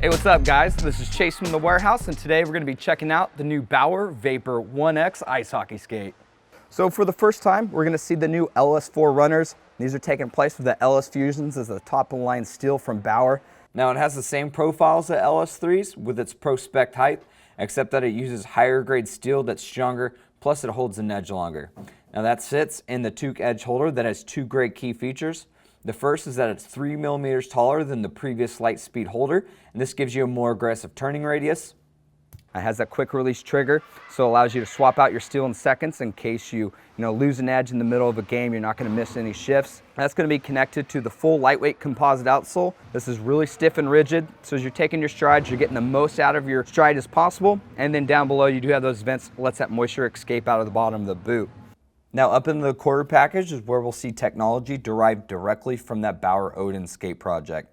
Hey, what's up guys? This is Chase from the warehouse, and today we're going to be checking out the new Bauer Vapor 1X ice hockey skate. So for the first time, we're going to see the new LS4 runners. These are taking place with the LS Fusions as the top of the line steel from Bauer. Now it has the same profile as the LS3s with its Pro Spec height, except that it uses higher grade steel that's stronger, plus it holds an edge longer. Now that sits in the Toque edge holder that has two great key features. The first is that it's 3 millimeters taller than the previous light speed holder, and this gives you a more aggressive turning radius. It has that quick release trigger, so it allows you to swap out your steel in seconds in case you lose an edge in the middle of a game. You're not going to miss any shifts. That's going to be connected to the full lightweight composite outsole. This is really stiff and rigid, so as you're taking your strides, you're getting the most out of your stride as possible. And then down below, you do have those vents that lets that moisture escape out of the bottom of the boot. Now up in the quarter package is where we'll see technology derived directly from that Bauer OD1N skate project.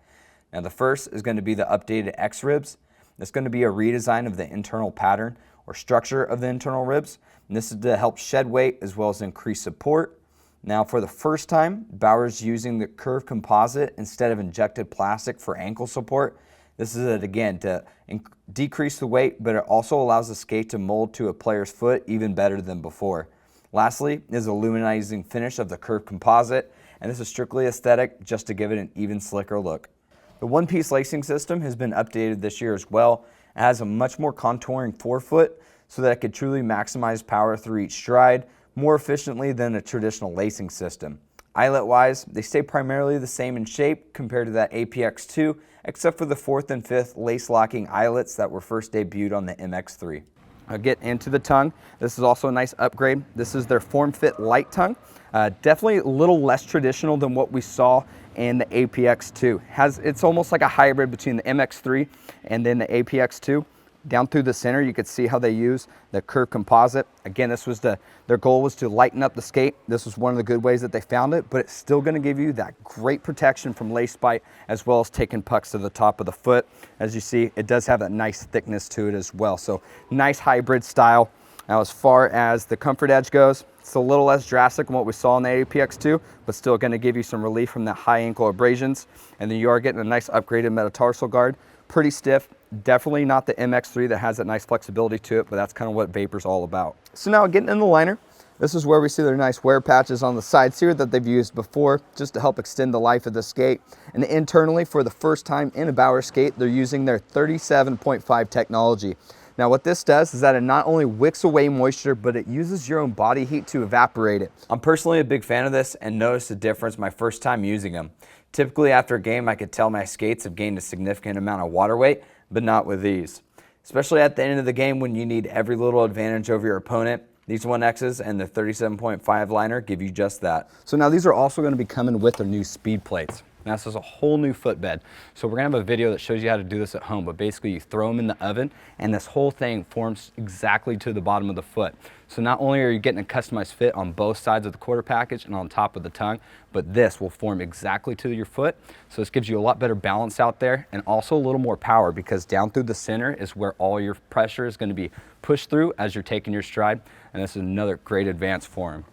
Now the first is going to be the updated X ribs. That's going to be a redesign of the internal pattern or structure of the internal ribs. And this is to help shed weight as well as increase support. Now for the first time, Bauer's using the Curv composite instead of injected plastic for ankle support. This is it again to decrease the weight, but it also allows the skate to mold to a player's foot even better than before. Lastly is the aluminizing finish of the Curv composite, and this is strictly aesthetic just to give it an even slicker look. The one-piece lacing system has been updated this year as well. It has a much more contouring forefoot so that it could truly maximize power through each stride more efficiently than a traditional lacing system. Eyelet-wise, they stay primarily the same in shape compared to that APX2, except for the 4th and 5th lace-locking eyelets that were first debuted on the MX3. I'll get into the tongue. This is also a nice upgrade. This is their form fit light tongue. Definitely a little less traditional than what we saw in the APX2. It's almost like a hybrid between the MX3 and then the APX2. Down through the center, you could see how they use the Curv composite. Again, this was their goal was to lighten up the skate. This was one of the good ways that they found it, but it's still going to give you that great protection from lace bite as well as taking pucks to the top of the foot. As you see, it does have that nice thickness to it as well. So nice hybrid style. Now, as far as the comfort edge goes, it's a little less drastic than what we saw in the APX2, but still going to give you some relief from that high ankle abrasions. And then you are getting a nice upgraded metatarsal guard. Pretty stiff. Definitely not the MX3 that has that nice flexibility to it, but that's kind of what Vapor's all about. So now getting in the liner, this is where we see their nice wear patches on the sides here that they've used before just to help extend the life of the skate. And internally, for the first time in a Bauer skate, they're using their 37.5 technology. Now what this does is that it not only wicks away moisture, but it uses your own body heat to evaporate it. I'm personally a big fan of this and noticed the difference my first time using them. Typically after a game, I could tell my skates have gained a significant amount of water weight, but not with these. Especially at the end of the game when you need every little advantage over your opponent, these 1Xs and the 37.5 liner give you just that. So now these are also going to be coming with their new speed plates. Now this is a whole new footbed. So we're gonna have a video that shows you how to do this at home, but basically you throw them in the oven and this whole thing forms exactly to the bottom of the foot. So not only are you getting a customized fit on both sides of the quarter package and on top of the tongue, but this will form exactly to your foot. So this gives you a lot better balance out there and also a little more power because down through the center is where all your pressure is gonna be pushed through as you're taking your stride. And this is another great advance for them.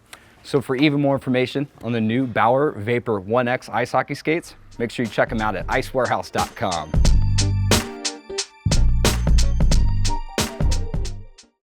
So for even more information on the new Bauer Vapor 1X ice hockey skates, make sure you check them out at icewarehouse.com.